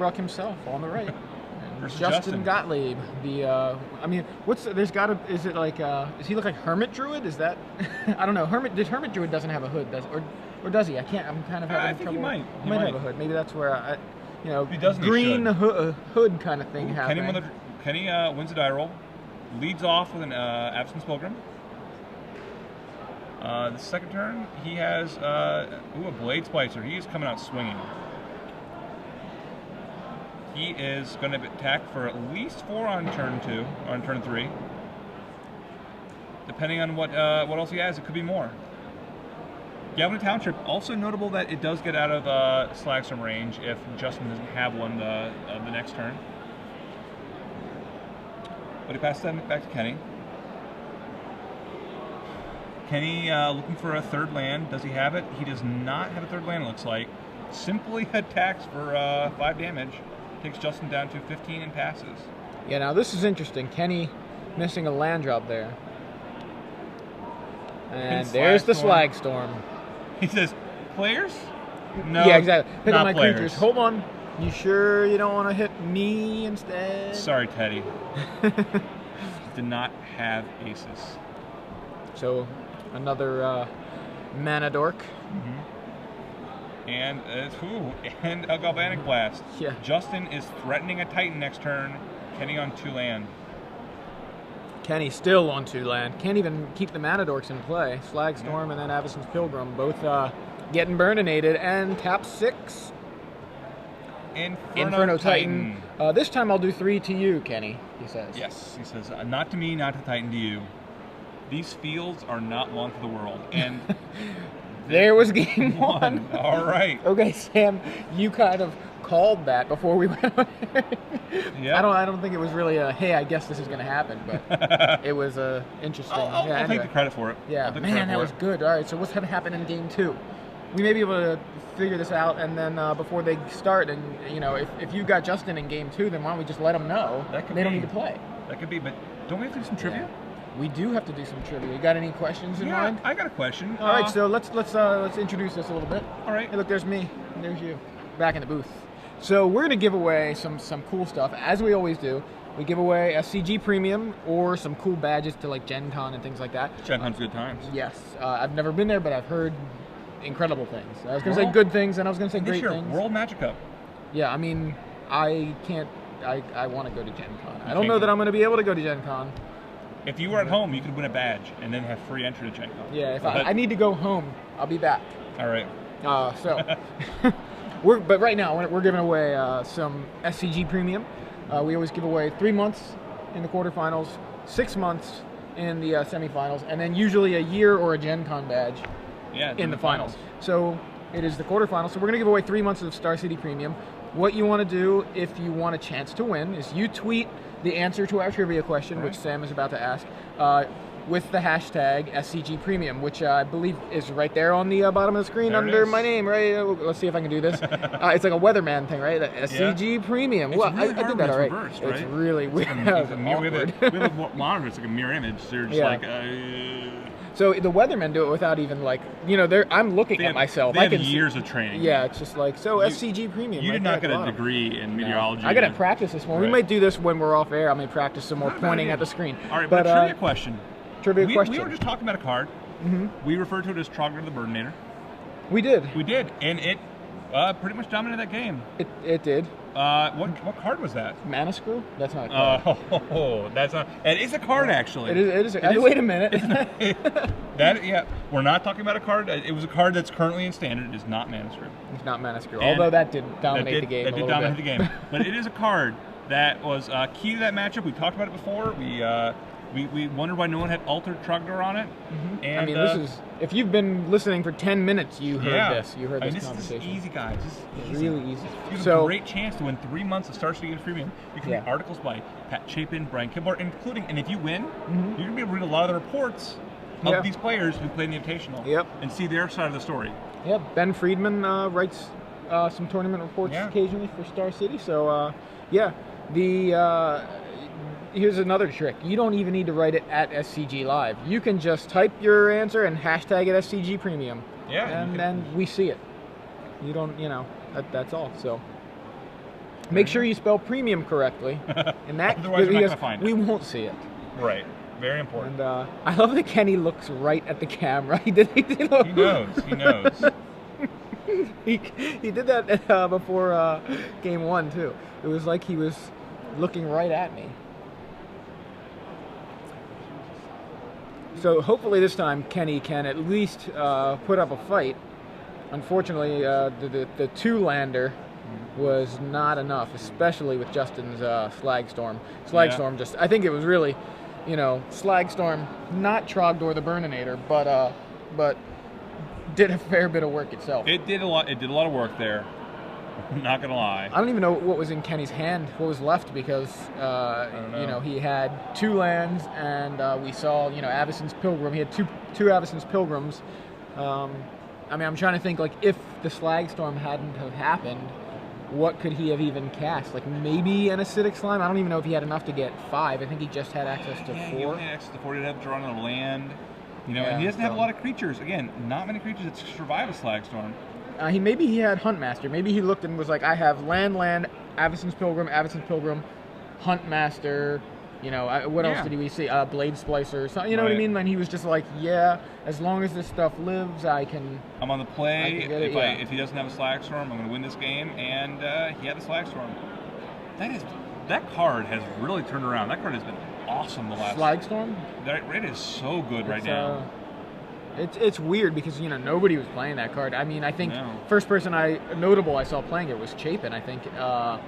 Ragnarok himself on the right. Versus Justin Gottlieb. I mean, is it like, does he look like Hermit Druid? Is that, I don't know. Hermit Druid doesn't have a hood, or does he? I'm kind of having trouble. He might. He might have a hood. Maybe that's where, he doesn't, green hood kind of thing happening. Kenny wins a die roll, leads off with an Absence Pilgrim. The second turn, he has a Blade Splicer. He is coming out swinging. He is going to attack for at least 4 on turn 2, or on turn 3. Depending on what else he has, it could be more. Galvin Township, also notable that it does get out of Slagstorm range if Justin doesn't have one the next turn. But he passes that back to Kenny. Kenny looking for a third land. Does he have it? He does not have a third land, it looks like. Simply attacks for 5 damage. Takes Justin down to 15 and passes. Yeah, now this is interesting. Kenny missing a land drop there. And there's the Slagstorm. He says, players? No. Yeah, exactly. Hit not my players. creatures. Hold on. You sure you don't want to hit me instead? Sorry, Teddy. Did not have aces. So, another mana dork. And a Galvanic Blast. Yeah. Justin is threatening a Titan next turn. Kenny on 2 land. Kenny still on 2 land. Can't even keep the mana dorks in play. Slagstorm and then Avacyn's Pilgrim both getting burninated and tap 6. Inferno Titan. This time I'll do 3 to you, Kenny, he says. Yes, he says, not to me, not to Titan, to you. These fields are not long for the world. And there was game 1. All right. Okay, Sam, you kind of called that before we went on. Yeah. I don't think it was really a, hey, I guess this is going to happen, but it was interesting. I'll take the credit for it. Yeah, man, that was good. All right, so what's going to happen in game 2? We may be able to figure this out, and then before they start, and if you got Justin in game 2, then why don't we just let them know they don't need to play? That could be, but don't we have to do some trivia? We do have to do some trivia. You got any questions in mind? I got a question. All right, so let's introduce this a little bit. All right. Hey, look, there's me, and there's you, back in the booth. So we're gonna give away some cool stuff, as we always do. We give away SCG Premium or some cool badges to like Gen Con and things like that. Gen Con's good times. Yes, I've never been there, but I've heard incredible things. I was gonna say good things, and I was gonna say great things. World Magic Cup. Yeah, I mean, I can't. I want to go to Gen Con. I don't know that I'm gonna be able to go to Gen Con. If you were at home, you could win a badge and then have free entry to Gen Con. Yeah, if I need to go home, I'll be back. All right. But right now, we're giving away some SCG Premium. We always give away 3 months in the quarterfinals, 6 months in the semifinals, and then usually a year or a Gen Con badge in the finals. So it is the quarterfinals. So we're going to give away 3 months of Star City Premium. What you want to do if you want a chance to win is you tweet the answer to our trivia question, which Sam is about to ask, with the hashtag SCG Premium, which I believe is right there on the bottom of the screen under my name, right? Let's see if I can do this. It's like a weatherman thing, right? The SCG Premium. Well, really I did that all right. Reversed, it's really weird. We have a monitor. It's like a mirror image. They're just like... So the weathermen do it without even I'm looking at myself. They have years of training. Yeah, it's just like, SCG Premium. You did not get a degree in meteorology. I got to practice this one. We might do this when we're off air. I may practice some more pointing at the screen. All right, but trivia question. Trivia question. We were just talking about a card. We referred to it as Trogdor the Burdinator. We did. We did, and it pretty much dominated that game. It did. What card was that? Mana Screw? That's not a card. That's not. It is a card, actually. It is. Wait a minute. We're not talking about a card. It was a card that's currently in Standard. It is not Mana Screw. It's not Mana Screw. Although that did dominate the game. That did dominate the game. But it is a card that was key to that matchup. We talked about it before. We wondered why no one had altered Trogdor on it. And I mean, this is, if you've been listening for 10 minutes, you heard this. You heard this This conversation. is easy, guys. It's really easy. You have a great chance to win 3 months of Star City Premium. You can read articles by Pat Chapin, Brian Kimball, including, and if you win, you're going to be able to read a lot of the reports of these players who played in the Invitational and see their side of the story. Ben Friedman writes some tournament reports occasionally for Star City. So, here's another trick. You don't even need to write it at SCG Live. You can just type your answer and hashtag it SCG Premium. And then we see it. You don't, that's all. So Make sure you spell premium correctly. And that, otherwise we're not going to find it. We won't see it. Right. Very important. And I love that Kenny looks right at the camera. He knows. He knows. he did that before game 1 too. It was like he was looking right at me. So hopefully this time Kenny can at least put up a fight. Unfortunately, the 2-lander was not enough, especially with Justin's Slagstorm. Slagstorm just, I think it was really, Slagstorm, not Trogdor the Burninator, but did a fair bit of work itself. It did a lot of work there. Not gonna lie. I don't even know what was in Kenny's hand, what was left, because he had 2 lands, and we saw Avacyn's Pilgrim. He had two Avacyn's Pilgrims. I'm trying to think, like, if the Slagstorm hadn't have happened, what could he have even cast? Like, maybe an Acidic Slime? I don't even know if he had enough to get 5. I think he just had access to 4. He only had access to 4. He didn't have to draw on a land. And he doesn't have a lot of creatures. Again, not many creatures that survive a Slagstorm. Maybe he had Huntmaster. Maybe he looked and was like, I have land, Avacyn's Pilgrim, Huntmaster. What else did we see? Blade Splicer. So, what I mean? And he was just like, as long as this stuff lives, I'm on the play. If he doesn't have a Slagstorm, I'm going to win this game. And he had the Slagstorm. That card has really turned around. That card has been awesome the last. Slagstorm? It is so good right now. It's weird because nobody was playing that card. I think first person notable I saw playing it was Chapin, I think, and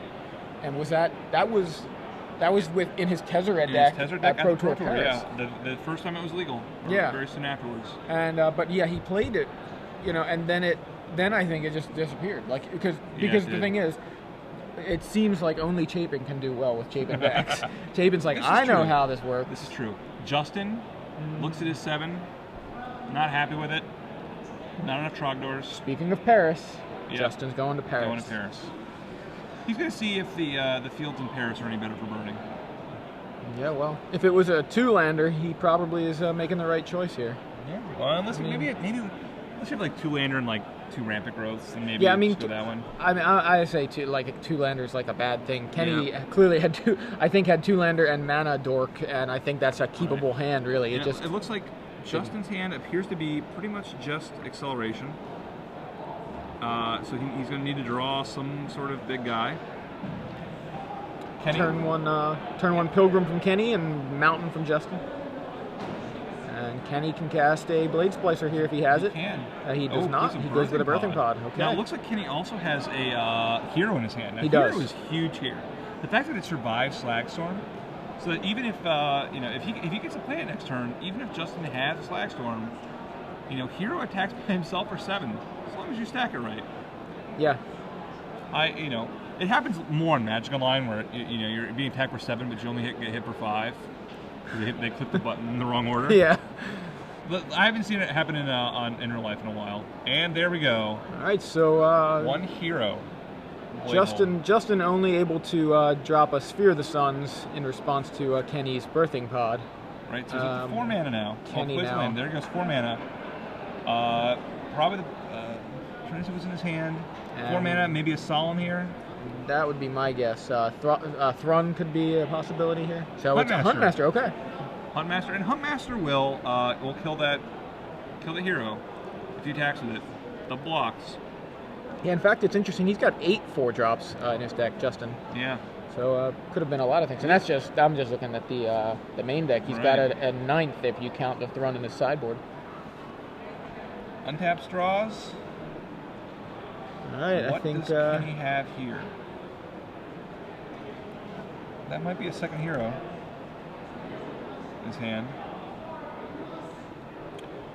that was in his Tezzeret deck at Pro Tour Paris. Yeah, the first time it was legal. Very soon afterwards. And but he played it, and then I think it just disappeared. Like because the thing is, it seems like only Chapin can do well with Chapin decks. Chapin's like, I know how this works. This is true. Justin looks at his 7. Not happy with it. Not enough Trogdors. Speaking of Paris, Justin's going to Paris. He's going to see if the fields in Paris are any better for burning. Yeah, well, if it was a 2-lander, he probably is making the right choice here. Yeah. Well, unless maybe let's have like 2-lander and like 2 rampant growths, and maybe with that one. I say 2-lander is like a bad thing. Kenny clearly had 2-lander and Mana Dork, and I think that's a keepable hand. Really, it looks like Justin's hand appears to be pretty much just acceleration. So he's going to need to draw some sort of big guy. Kenny. Turn one Pilgrim from Kenny and Mountain from Justin. And Kenny can cast a Blade Splicer here if he has it. He does not. He goes with a Birthing Pod. Okay. Now it looks like Kenny also has a hero in his hand. Now, he does. Hero is huge here. The fact that it survives Slagstorm, so that even if if he gets to play it next turn, even if Justin has a Slagstorm, Hero attacks by himself for 7, as long as you stack it right. Yeah. It happens more on Magic Online where you're being attacked for 7, but you only get hit for 5. They click the button in the wrong order. Yeah. But I haven't seen it happen in real life in a while. And there we go. All right, so 1 hero. Justin only able to drop a Sphere of the Suns in response to Kenny's Birthing Pod. Right, so he's up to 4 mana now. Kenny now. There goes 4 mana. Probably the Trinity was in his hand. 4 mana, maybe a Solemn here. That would be my guess. Thrun could be a possibility here. So Huntmaster. It's a Huntmaster, okay. Huntmaster, and Huntmaster will kill the hero if he attacks with it. The blocks. Yeah, in fact, it's interesting. He's got 8 4-drops in his deck, Justin. Yeah. So could have been a lot of things. And I'm just looking at the main deck. He's got a 9th if you count the Thrun in his sideboard. Untap straws. All right, what does Kenny have here? That might be a second hero in his hand.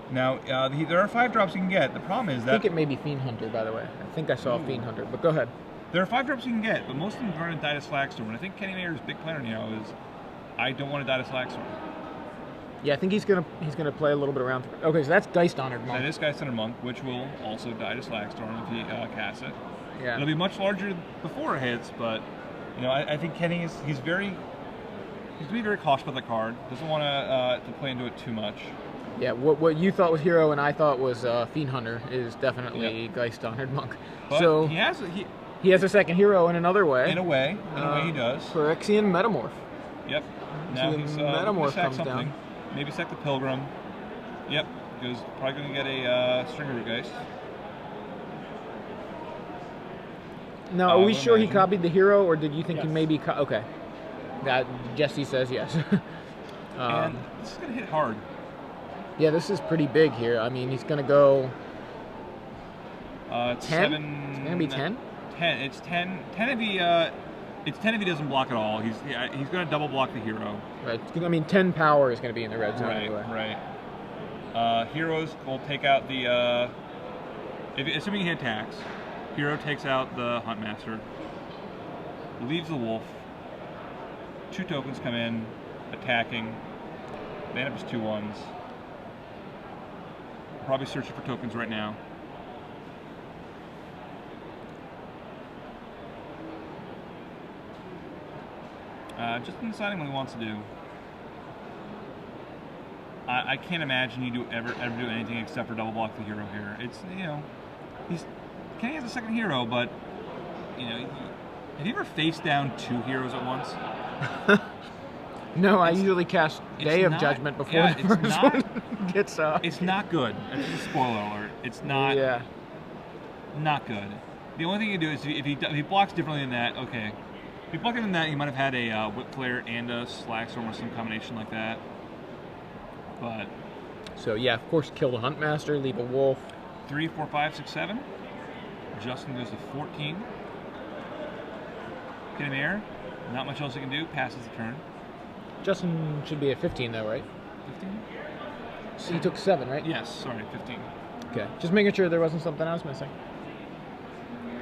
Now, there are 5 drops you can get. The problem is that... I think it may be Fiend Hunter, by the way. I think I saw Fiend Hunter, but go ahead. There are 5 drops you can get, but most of them are going to die to Slagstorm. And I think Kenny Mayer's big plan now is, I don't want to die to Slagstorm. Yeah, I think he's gonna play a little bit around. Okay, so that's Geist Honored Monk. That is Geist Honored Monk, which will also die to Slagstorm if he casts it. Yeah. It'll be much larger before it hits, but I think Kenny he's going to be very cautious about the card. Doesn't want to play into it too much. Yeah, what you thought was Hero and I thought was Fiend Hunter is definitely Geist Honored Monk. But so he has He has a second hero in another way. In a way he does. Phyrexian Metamorph. Yep. Now so he's Metamorph sack comes something. down. Maybe sack the Pilgrim. Yep. Because probably going to get a Stringer Root Geist. Now, are we sure he copied the hero, or did you think he Yes. maybe... Okay. That Jesse says yes. And this is going to hit hard. Yeah, this is pretty big here. I mean, he's going to go... 10? 7... It's going to be 10? 10. It's 10. 10 if he... it's 10 if he doesn't block at all. He's going to double block the hero. Right. I mean, 10 power is going to be in the red zone Right, anyway. right. Heroes will take out the... assuming he attacks, hero takes out the Huntmaster, leaves the wolf, 2 tokens come in, attacking, they end up as 2/1s. Probably searching for tokens right now. Just deciding what he wants to do. I can't imagine you ever do anything except for double block the hero here. It's, you know, Kenny has a second hero, but, you know, have you ever faced down 2 heroes at once? No, I usually cast Day of Judgment before the first one gets It's not good. That's just a spoiler alert. It's not. Yeah. Not good. The only thing you do is if he blocks differently than that, okay. If he blocked differently than that, he might have had a Whip Flare and a Slagstorm or some combination like that. But. So yeah, of course, kill the Huntmaster, leave a wolf. 3, 4, 5, 6, 7. Justin goes to 14. Get him air. Not much else he can do. Passes the turn. Justin should be at 15 though, right? 15? So he took 7, right? Yes, sorry, 15. Okay, just making sure there wasn't something else missing.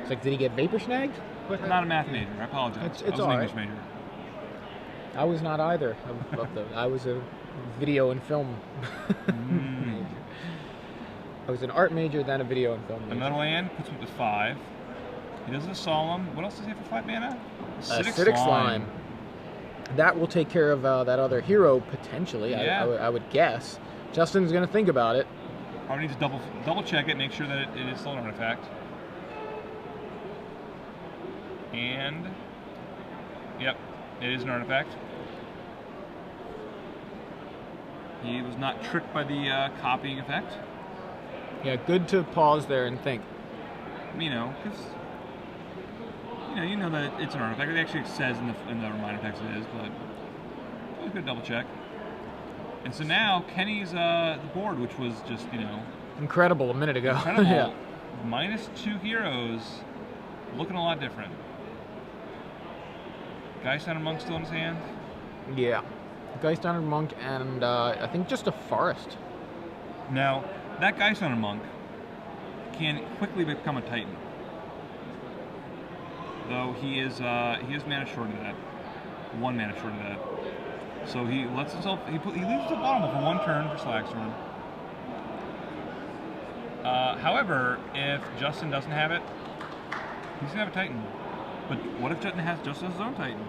It's like, did he get Vapor Snagged? I'm not a math major. I apologize. It's I was an English major. I was not either of those. I was a video and film major. I was an art major, then a video and film major. Another land puts him to 5. He does a Solemn. What else does he have for 5 mana? Acidic Slime. That will take care of that other hero, potentially, yeah. I would guess. Justin's going to think about it. Probably needs to double check it, make sure that it is still an artifact. And, yep, it is an artifact. He was not tricked by the copying effect. Yeah, good to pause there and think. You know, because you know that it's an artifact. It actually says in the reminder text it is, but always good to double check. And so now Kenny's the board, which was just, you know, incredible a minute ago. Incredible. Yeah. -2 heroes, looking a lot different. Geist-Hounded Monk still in his hand. Yeah, Geist-Hounded Monk and I think just a Forest. Now that Geist-Hounded Monk can quickly become a Titan. Though he is mana short of that. 1 mana short of that. So he lets himself he leaves the bottom for 1 turn for Slagstorm. However, if Justin doesn't have it, he's gonna have a Titan. But what if Justin has his own Titan?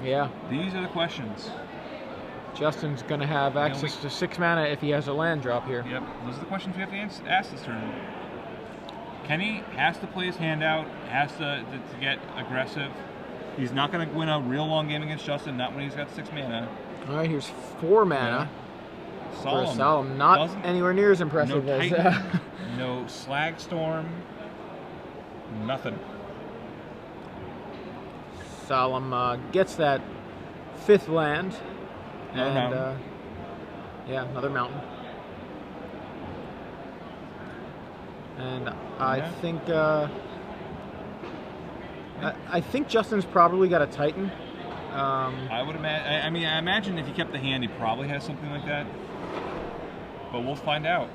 Yeah. These are the questions. Justin's gonna have access to 6 mana if he has a land drop here. Yep, those are the questions we have to ask this turn. Kenny has to play his hand out, has to get aggressive. He's not going to win a real long game against Justin, not when he's got 6 mana. All right, here's 4 mana. Yeah. For a Solemn. Not anywhere near as impressive no as... Titan, no Slagstorm, nothing. Solemn gets that 5th land. Another mountain. Yeah, another mountain. And I think I think Justin's probably got a Titan. I would imagine. I mean, I imagine if he kept the hand, he probably has something like that. But we'll find out.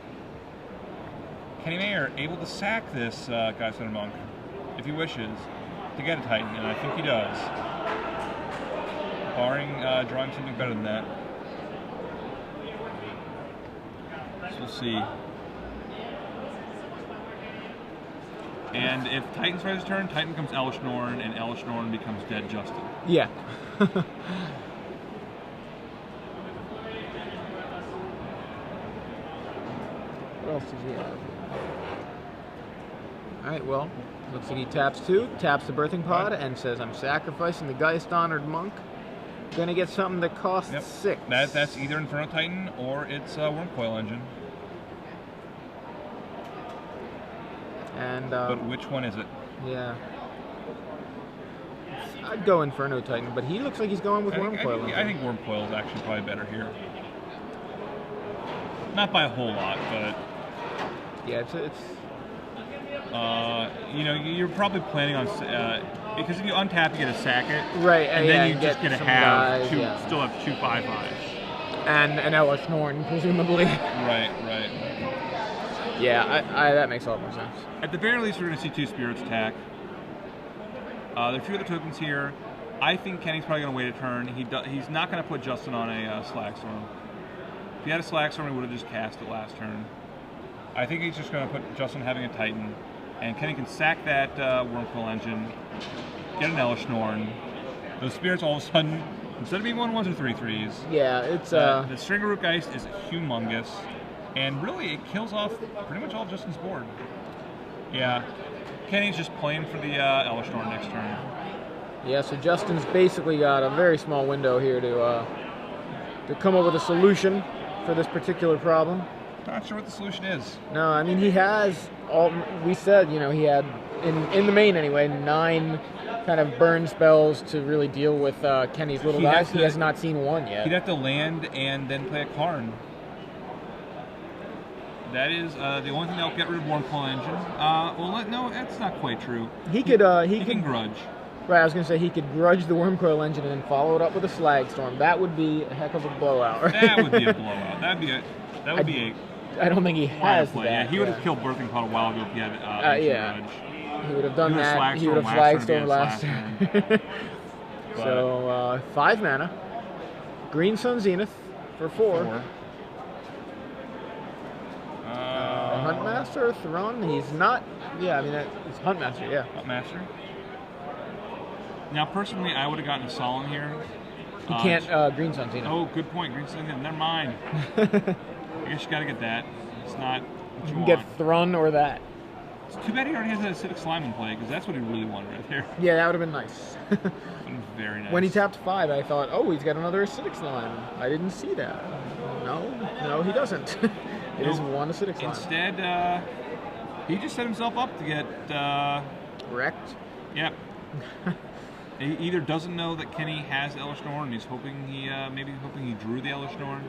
Kenny Mayer able to sack this Geist-Hounded Monk if he wishes to get a Titan, and I think he does. Barring drawing something better than that. So we'll see. And if Titan's Rise's turn, Titan becomes Elesh Norn, and Elesh Norn becomes Dead Justin. Yeah. What else does he have? right, well, looks like he taps 2, taps the Birthing Pod, and says, I'm sacrificing the Geist-Honored Monk. Gonna get something that costs 6. That's either Inferno Titan or it's Wormcoil Engine. And but which one is it? Yeah. I'd go Inferno Titan, but he looks like he's going with Wormcoil Engine. I think Wormcoil is actually probably better here. Not by a whole lot, but... Yeah, it's you know, you're probably planning on... because if you untap, you get to sack it. Right, and then you just get to have still have 2 5/5s. And an Elesh Norn, presumably. Right. Yeah, that makes a lot more sense. At the very least, we're going to see 2 Spirits attack. There are a few other tokens here. I think Kenny's probably going to wait a turn. He's not going to put Justin on a Slagstorm. If he had a Slagstorm, he would have just cast it last turn. I think he's just going to put Justin having a Titan. And Kenny can sack that Wormcoil Engine, get an Elesh Norn. Those Spirits all of a sudden, instead of being 1/1s or 3/3s, yeah, it's the Stringerroot Geist is humongous, and really it kills off pretty much all Justin's board. Yeah, Kenny's just playing for the Elesh Norn next turn. Yeah, so Justin's basically got a very small window here to come up with a solution for this particular problem. Not sure what the solution is. No, I mean, he has all, we said, you know, he had, in the main anyway, 9 kind of burn spells to really deal with Kenny's little guys. He has not seen one yet. He'd have to land and then play a Karn. That is the only thing that'll get rid of Wormcoil Engine. Well, no, that's not quite true. He can grudge. Right, I was going to say he could grudge the Wormcoil Engine and then follow it up with a Slagstorm. That would be a heck of a blowout. That would be a blowout. That would be a I don't think he has that. Yeah, he would have killed Birthing Pod a while ago if he had He would have done that. He would have Slagstorm last turn. So 5 mana. Green Sun Zenith for 4. Huntmaster, Thron. He's not. Yeah, I mean it's Huntmaster. Yeah. Huntmaster. Now, personally, I would have gotten a Solemn here. He can't Green Sun Zenith. Oh, good point. Green Sun Zenith. Never mind. I guess you got to get that. It's not what you can get Thrun or that. It's too bad he already has an Acidic Slime in play, because that's what he really wanted right there. Yeah, that would have been nice. Very nice. When he tapped 5, I thought, oh, he's got another Acidic Slime. I didn't see that. No, he doesn't. It is one Acidic Slime. Instead, he just set himself up to get... wrecked? Yep. He either doesn't know that Kenny has Elesh Norn, and he's hoping maybe hoping he drew the Elesh Norn.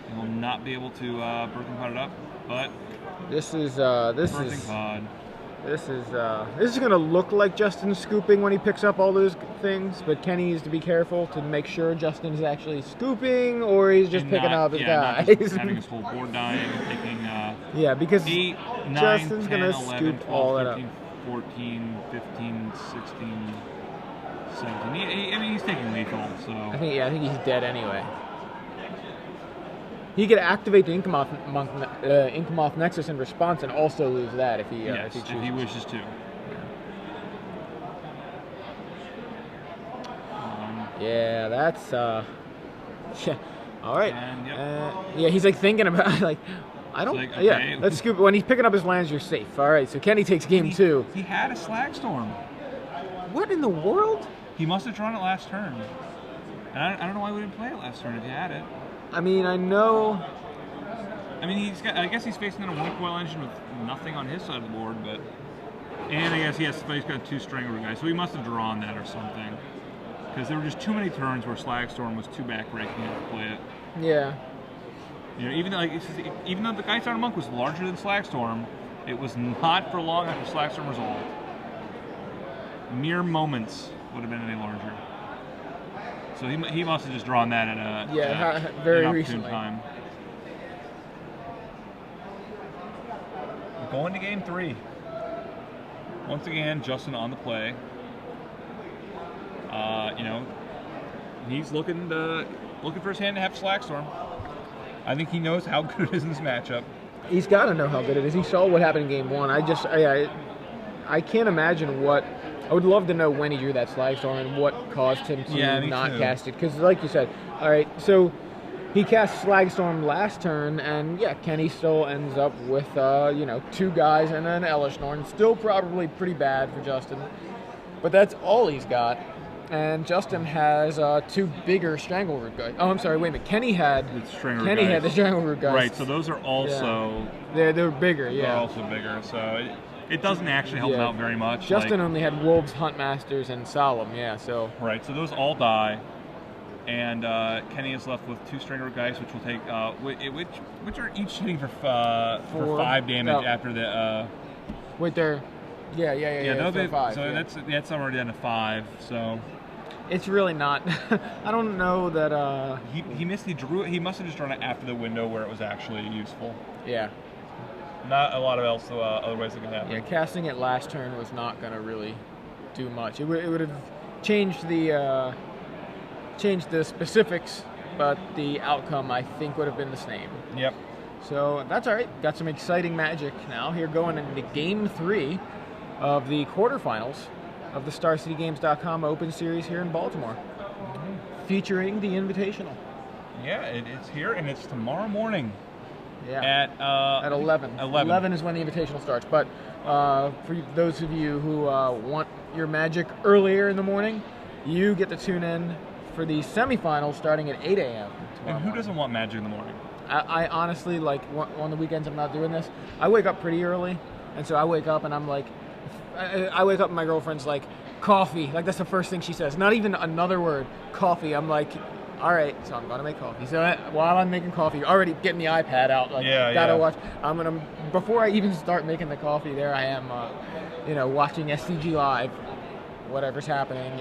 He will not be able to Birthing Pod it up, but this is Birthing Pod. This is going to look like Justin scooping when he picks up all those things, but Kenny needs to be careful to make sure Justin is actually scooping or he's just picking up his guys. Not just having his whole board dying and taking because 8, 9, Justin's 10, going to 11, scoop 12, all 13, that up. 14, 15, 16, 17. I mean, he's taking lethal, so... I think he's dead anyway. He could activate the Inkmoth Nexus in response and also lose that if he chooses. If he wishes to. Yeah, that's yeah. All right. And, yeah, he's like thinking about I don't. Like, okay. Yeah, let's scoop. When he's picking up his lands, you're safe. All right. So Kenny takes game 2. He had a Slagstorm. What in the world? He must have drawn it last turn. And I don't know why we didn't play it last turn if he had it. I mean, I know. I mean, I guess he's facing a Wormcoil Engine with nothing on his side of the board, but. And I guess he's got 2 Stringerroot guys, so he must have drawn that or something. Because there were just too many turns where Slagstorm was too backbreaking to play it. Yeah. You know, even though the Geist-Honored Monk was larger than Slagstorm, it was not for long after Slagstorm resolved. Mere moments would have been any larger. So he must have just drawn that at a very an recently. Time. We're going to game 3. Once again, Justin on the play. You know, he's looking for his hand to have Slagstorm. I think he knows how good it is in this matchup. He's got to know how good it is. He saw what happened in game 1. I can't imagine what. I would love to know when he drew that Slagstorm and what caused him to not cast it. Because, like you said, all right, so he cast Slagstorm last turn, and yeah, Kenny still ends up with, 2 guys and then Elishnorn. Still probably pretty bad for Justin. But that's all he's got. And Justin has 2 bigger Strangleroot guys. Oh, I'm sorry, wait a minute. Kenny had the Strangleroot guys. Right, so those are also... Yeah. They're bigger, yeah. They're also bigger, so it doesn't actually help out very much. Justin only had Wolves, Huntmasters, and Solemn, yeah, so... Right, so those all die. And Kenny is left with 2 Strangleroot guys, which will take... which are each hitting for 5 damage after the... Wait, they're... Yeah, no, 5. So that's already down to 5, so... It's really not. I don't know that. He missed the Druid. He must have just drawn it after the window where it was actually useful. Yeah. Not a lot of else other ways it could happen. Yeah, casting it last turn was not going to really do much. It would have changed the specifics, but the outcome I think would have been the same. Yep. So that's all right. Got some exciting Magic now. Here going into Game 3 of the quarterfinals of the StarCityGames.com Open Series here in Baltimore, featuring the Invitational. Yeah, it's here, and it's tomorrow morning. Yeah. At 11. 11 is when the Invitational starts. But for those of you who want your Magic earlier in the morning, you get to tune in for the semifinals starting at 8 a.m. And who doesn't want Magic in the morning? I honestly, like, on the weekends I'm not doing this. I wake up pretty early, and so I wake up and I'm like, I wake up and my girlfriend's like, coffee. Like, that's the first thing she says. Not even another word. Coffee. I'm like, all right, so I'm going to make coffee. So while I'm making coffee, already getting the iPad out. Like, gotta watch. I'm going to, before I even start making the coffee, there I am, watching SCG Live, whatever's happening,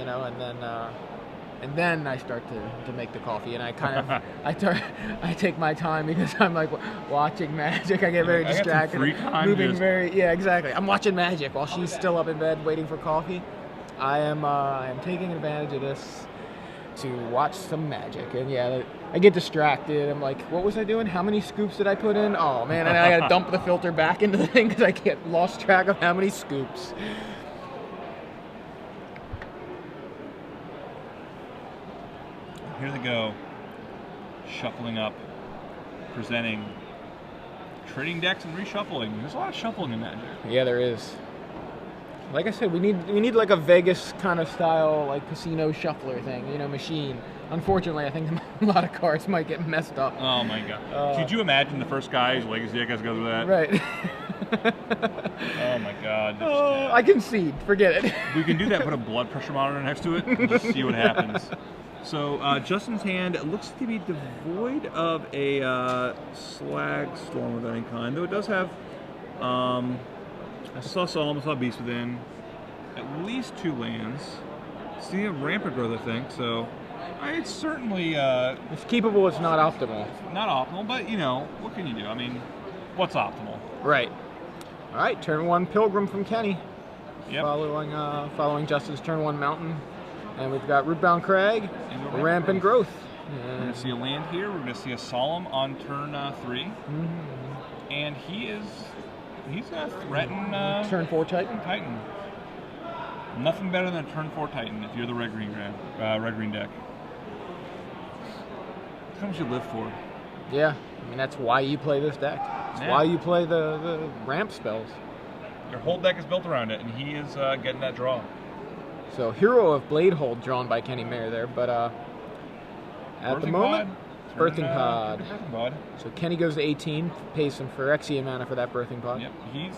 and then I start to make the coffee, and I kind of I take my time because I'm like watching Magic. I get very distracted. Moving exactly. I'm watching Magic while she's still up in bed waiting for coffee. I am taking advantage of this to watch some Magic, and I get distracted. I'm like, what was I doing? How many scoops did I put in? Oh man, and I got to dump the filter back into the thing because I get lost track of how many scoops. Here they go, shuffling up, presenting, trading decks and reshuffling. There's a lot of shuffling in Magic. Yeah, there is. Like I said, we need like a Vegas kind of style, like casino shuffler thing, machine. Unfortunately, I think a lot of cards might get messed up. Oh my god! Could you imagine the first guy's legacy deck has to go through that? Right. Oh my god! I concede. Forget it. We can do that. Put a blood pressure monitor next to it and just see what happens. So Justin's hand looks to be devoid of a Slagstorm of any kind, though it does have. I saw Solemn, I saw Beast Within, at least 2 lands. See a Rampant Growth, I think. So it's certainly it's keepable. It's not optimal. Not optimal, but what can you do? I mean, what's optimal? Right. All right. Turn 1 Pilgrim from Kenny. Yep. Following Justin's turn 1 Mountain. And we've got Rootbound Crag, Rampant Growth. We're going to see a land here. We're going to see a Solemn on turn 3. Mm-hmm. And he's going to threaten... turn 4 Titan? Titan. Nothing better than a turn 4 Titan if you're the red-green deck. That's how much you live for. Yeah. I mean, that's why you play this deck. That's why you play the ramp spells. Your whole deck is built around it, and he is getting that draw. So, Hero of Bladehold drawn by Kenny Mayer there, but at the moment, Birthing Pod. So Kenny goes to 18, pays him for Phyrexian mana for that Birthing Pod. Yep, he's,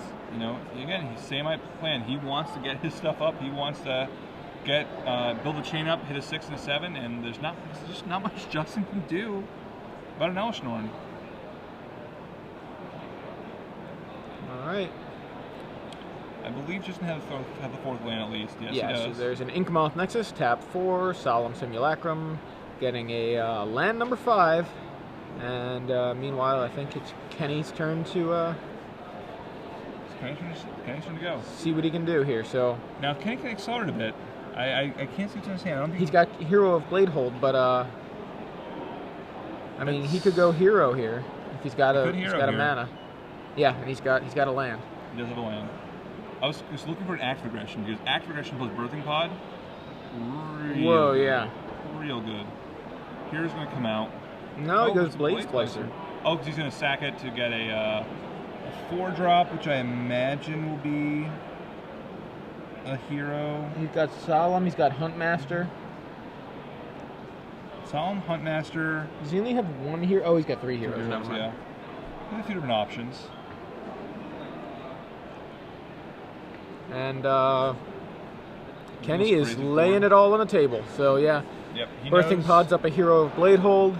again, he's same plan. He wants to get his stuff up. He wants to build a chain up, hit a 6 and a 7, and there's just not much Justin can do about an Elishnorn. All right. I believe Justin had the 4th land at least. Yes, yeah, he does. So there's an Inkmoth Nexus, tap 4, Solemn Simulacrum, getting a land number 5, and meanwhile I think it's Kenny's turn to Kenny's turn to go. See what he can do here. So now if Kenny can accelerate a bit, I can't see Justin's hand. I don't think he's got Hero of Bladehold, but I mean he could go Hero here if he's got a mana. Yeah, and he's got a land. He does have a land. I was looking for an Act of Aggression because Act of Aggression plus Birthing Pod. Real good. Here's going to come out. No, he goes Blaze Splicer. Oh, because he's going to sack it to get a 4-drop, which I imagine will be a hero. He's got Solemn, he's got Huntmaster. Solemn, Huntmaster. Does he only have one hero? Oh, he's got 3 heroes. Yeah. There's a few different options. And Kenny is laying it all on the table. So, yeah. Yep. Birthing Pod's up a hero of Bladehold.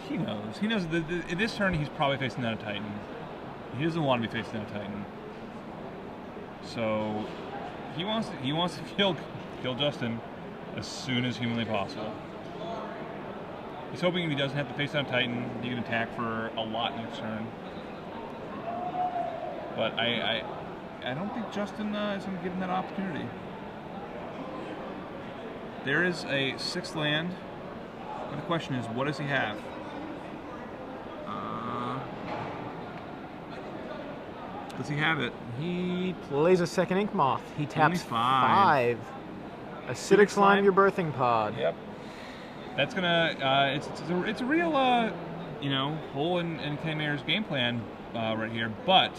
He knows. He knows in this turn he's probably facing down a Titan. He doesn't want to be facing down a Titan. So he wants to kill Justin as soon as humanly possible. He's hoping if he doesn't have to face down a Titan, he can attack for a lot next turn. But I don't think Justin is going to give him that opportunity. There is a 6th land. And the question is, what does he have? Does he have it? He plays a 2nd Ink Moth. He taps 5. Acidic Slime your Birthing Pod. Yep. That's gonna. It's a real hole in Kenny Mayer's game plan right here. But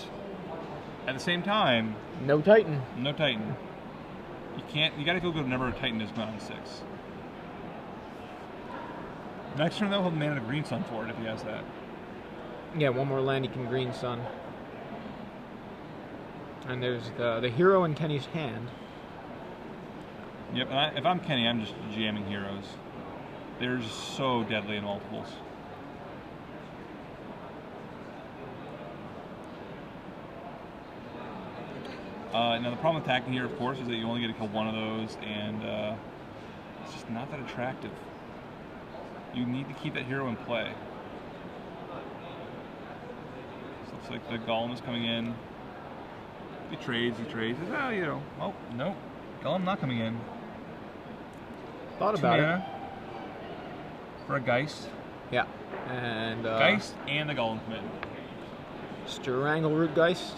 at the same time, no Titan. No Titan. You gotta feel good whenever a Titan is going on 6. Next turn though, he'll mana a Green Sun for it if he has that. Yeah, one more land he can Green Sun. And there's the hero in Kenny's hand. Yep, and if I'm Kenny, I'm just jamming heroes. They're just so deadly in multiples. Now the problem with attacking here, of course, is that you only get to kill one of those, and it's just not that attractive. You need to keep that hero in play. So looks like the Golem is coming in. He trades. Oh, oh, nope. Golem not coming in. Thought about it. For a Geist. Yeah. And Geist and the Golem come in. Strangleroot Geist.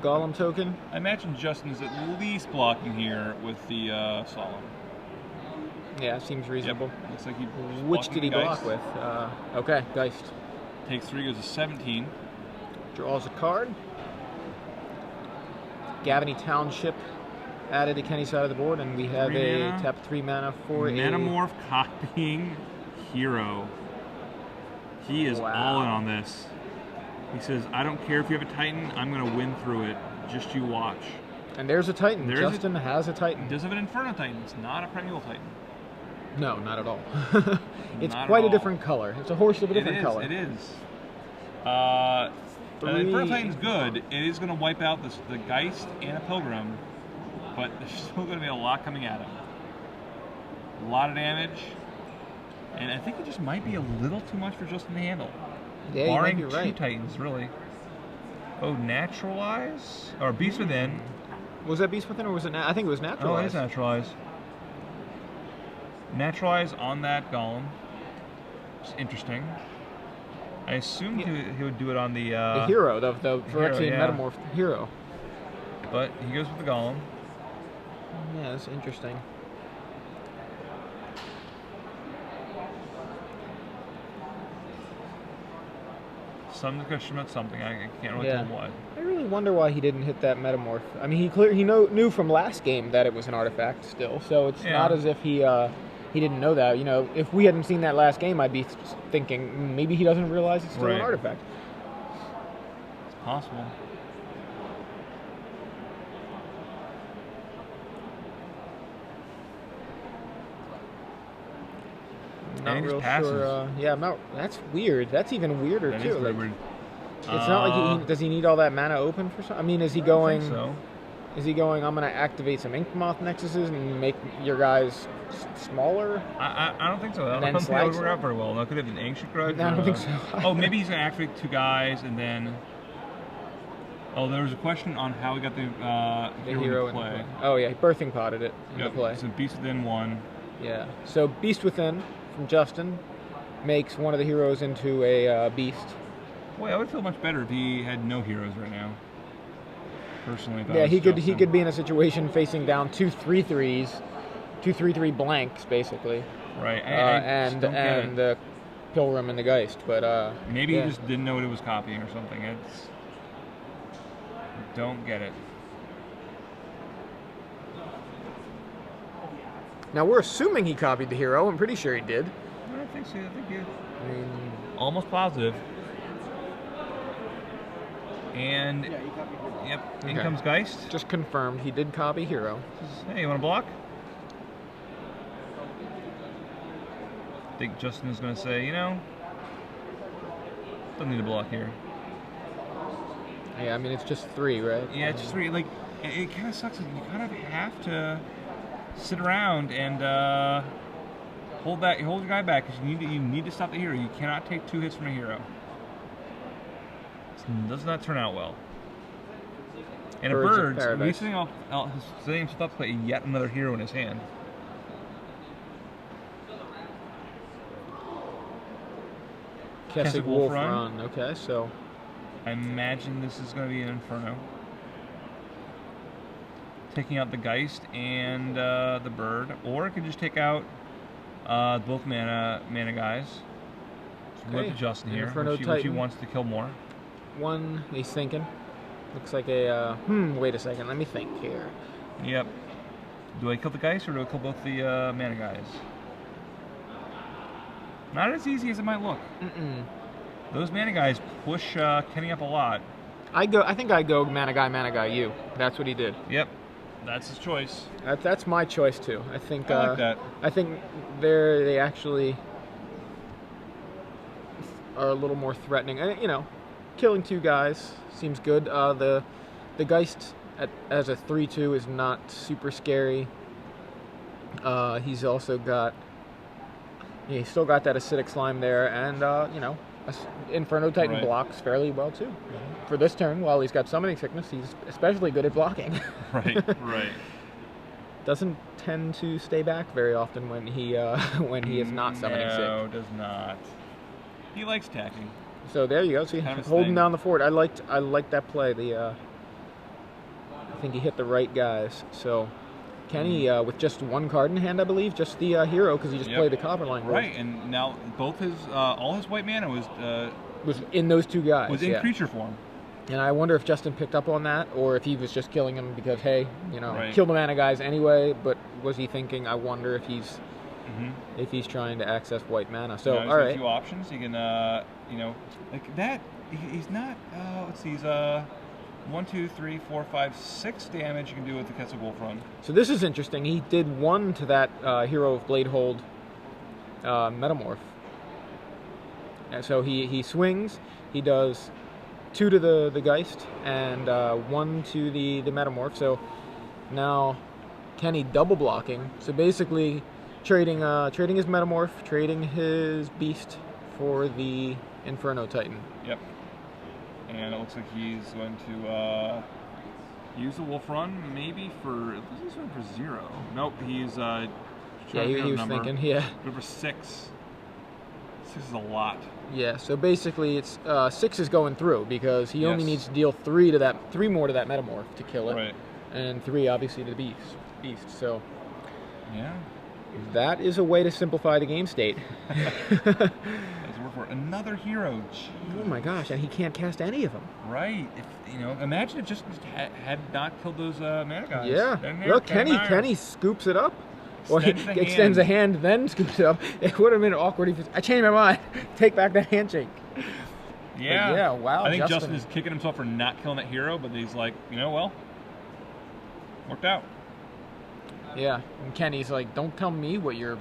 Golem token. I imagine Justin's at least blocking here with the Solemn. Yeah, seems reasonable. Yep. Looks like he. Which did he block with? Okay, Geist. Takes 3, goes to 17. Draws a card. Gavany Township added to Kenny's side of the board, and we have a tap 3 mana for Metamorph copying hero. He is all in on this. He says, I don't care if you have a Titan, I'm going to win through it. Just you watch. And there's a Titan. Justin has a Titan. He does have an Inferno Titan. It's not a Primeval Titan. No, not at all. It's quite a different color. It's a horse of a different color. It is. The Inferno Titan's good. It is going to wipe out the Geist and a Pilgrim, but there's still going to be a lot coming at him. A lot of damage, and I think it just might be a little too much for Justin to handle. Yeah, barring you might be right. 2 Titans, really. Oh, Naturalize? Or Beast Within. Was that Beast Within, or was it? I think it was Naturalize. Oh, it is Naturalize. Naturalize on that Golem. It's interesting. I assumed he would do it on the hero, the Phyrexian Metamorph hero. But he goes with the Golem. Yeah, that's interesting. Some discussion about something. I can't really tell what. I really wonder why he didn't hit that Metamorph. I mean, he knew from last game that it was an artifact still, so it's not as if he didn't know that. You know, if we hadn't seen that last game, I'd be thinking maybe he doesn't realize it's still an artifact. It's possible. Not real sure. That's weird. That's even weirder too. Really weird. It's not like does he need all that mana open for something? I mean, is he going? I think so. Is he going? I'm going to activate some Ink Moth Nexuses and make your guys smaller. I don't think so. I don't think that would work out very well. No, could have an Ancient Grudge. No, I don't think so. Oh, maybe he's going to activate 2 guys and then. Oh, there was a question on how he got the hero into play. Oh yeah, he Birthing Podded it into play. So Beast Within 1. Yeah. So Beast Within from Justin makes one of the heroes into a beast. Boy, I would feel much better if he had no heroes right now. Personally, yeah, he could be in a situation facing down 2 3/3s, 2 3/3 blanks basically. Right, and the Pilgrim and the Geist, but maybe he just didn't know what it was copying or something. Don't get it. Now we're assuming he copied the hero. I'm pretty sure he did. I don't think so. I think he. I mean, almost positive. And Yeah, he copied hero. yep, in comes Geist. Just confirmed he did copy hero. Hey, you want to block? I think Justin is going to say, don't need to block here. Yeah, I mean it's just 3, right? Yeah, it's just 3. Like, it kind of sucks. You kind of have to sit around and hold your guy back because you need to stop the hero. You cannot take 2 hits from a hero. It does not turn out well. And Birds a bird, he's setting himself up to play yet another hero in his hand. Kessig Wolf Run. Okay, so I imagine this is going to be an Inferno. Taking out the Geist and the bird, or it could just take out both mana guys. Go to Justin here, which he wants to kill more. One, he's thinking. Looks like a wait a second, let me think here. Yep. Do I kill the Geist or do I kill both the mana guys? Not as easy as it might look. Those mana guys push Kenny up a lot. I think I go mana guy you. That's what he did. Yep. That's his choice. That's my choice too. I think I like that. I think they actually are a little more threatening. And killing 2 guys seems good. The Geist as a 3/2 is not super scary. He's also got he's still got that acidic slime there, and Inferno Titan blocks fairly well too. For this turn, while he's got summoning sickness, he's especially good at blocking. Right. Doesn't tend to stay back very often when he is not summoning sick. No, does not. He likes attacking. So there you go. See, holding down the fort. I liked that play. I think he hit the right guys. So Kenny with just 1 card in hand, I believe, just the hero because he just played the Copperline. Right, and now both his all his white mana was in those 2 guys. Was in creature form. And I wonder if Justin picked up on that, or if he was just killing him because, hey, kill the mana guys anyway. But was he thinking? I wonder if he's trying to access white mana. So all right, a few options. He can, like that. He's not. Let's see. He's 1, 2, 3, 4, 5, 6 damage you can do with the Kessig Wolf Run. So this is interesting. He did 1 to that Hero of Bladehold Metamorph. And so he swings. He does 2 to the Geist and 1 to the Metamorph. So now Kenny double blocking. So basically trading his Metamorph, trading his Beast for the Inferno Titan. Yep. And it looks like he's going to use the Wolf Run maybe for. This is one for 0. Nope, he's he was thinking, yeah. Go for 6. 6 is a lot. Yeah, so basically it's 6 is going through because he only needs to deal 3 more to that Metamorph to kill it. Right. And 3 obviously to the Beast. So yeah. That is a way to simplify the game state. For another hero. Jeez. Oh my gosh, and he can't cast any of them. Right. If imagine it just had not killed those mana guys. Yeah. Look, Kenny scoops it up. Or he extends a hand, then scoops it up. It would have been awkward if I changed my mind. Take back that handshake. Yeah. But yeah, wow. I think Justin is kicking himself for not killing that hero, but he's like, well, worked out. Yeah. And Kenny's like, don't tell me what you're